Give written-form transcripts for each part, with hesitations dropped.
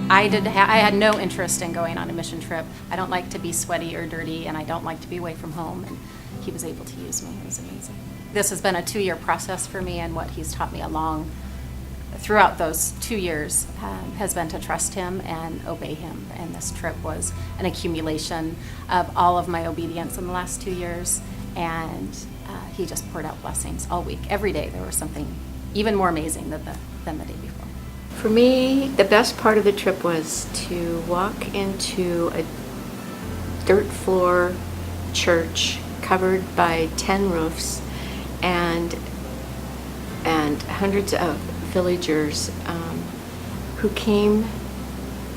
I had no interest in going on a mission trip. I don't like to be sweaty or dirty, and I don't like to be away from home, and he was able to use me. It was amazing. This has been a 2-year process for me, and what he's taught me throughout those 2 years has been to trust him and obey him. And this trip was an accumulation of all of my obedience in the last 2 years, and he just poured out blessings all week. Every day there was something even more amazing than the day before. For me, the best part of the trip was to walk into a dirt floor church covered by 10 roofs and hundreds of villagers who came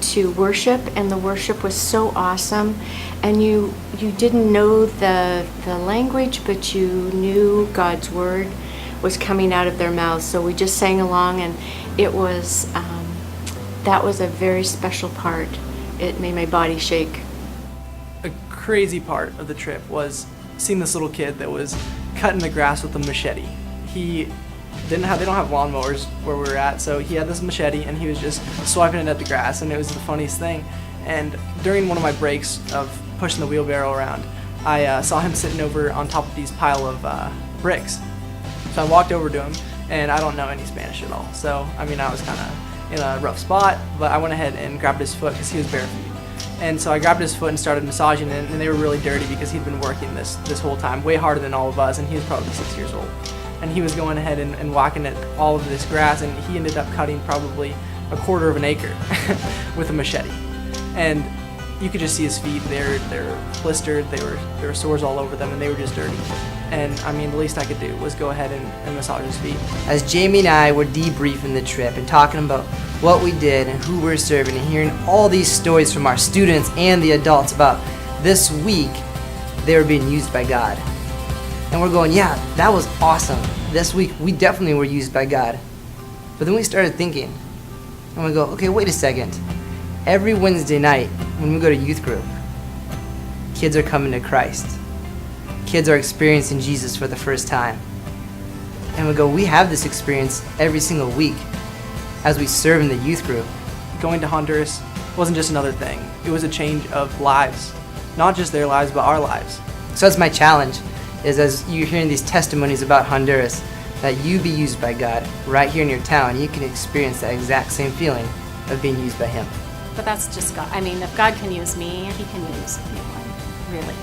to worship, and the worship was so awesome. And you didn't know the language, but you knew God's word was coming out of their mouths. So we just sang along, and it was that was a very special part. It made my body shake. A crazy part of the trip was seeing this little kid that was cutting the grass with a machete. They don't have lawnmowers where we were at, so he had this machete and he was just swiping it at the grass, and it was the funniest thing. And during one of my breaks of pushing the wheelbarrow around, I saw him sitting over on top of these pile of bricks. So I walked over to him, and I don't know any Spanish at all. So, I mean, I was kind of in a rough spot, but I went ahead and grabbed his foot because he was bare feet. And so I grabbed his foot and started massaging it, and they were really dirty because he'd been working this whole time, way harder than all of us, and he was probably 6 years old. And he was going ahead and whacking at all of this grass, and he ended up cutting probably a quarter of an acre with a machete. And you could just see his feet. They're blistered, there were sores all over them, and they were just dirty. And I mean, the least I could do was go ahead and massage his feet. As Jamie and I were debriefing the trip and talking about what we did and who we're serving, and hearing all these stories from our students and the adults about this week they were being used by God. And we're going, yeah, that was awesome. This week we definitely were used by God. But then we started thinking, and we go, okay, wait a second. Every Wednesday night when we go to youth group, kids are coming to Christ. Kids are experiencing Jesus for the first time. And we go, we have this experience every single week as we serve in the youth group. Going to Honduras wasn't just another thing. It was a change of lives. Not just their lives, but our lives. So that's my challenge, is as you're hearing these testimonies about Honduras, that you be used by God right here in your town. You can experience that exact same feeling of being used by Him. But that's just God. I mean, if God can use me, He can use anyone, really.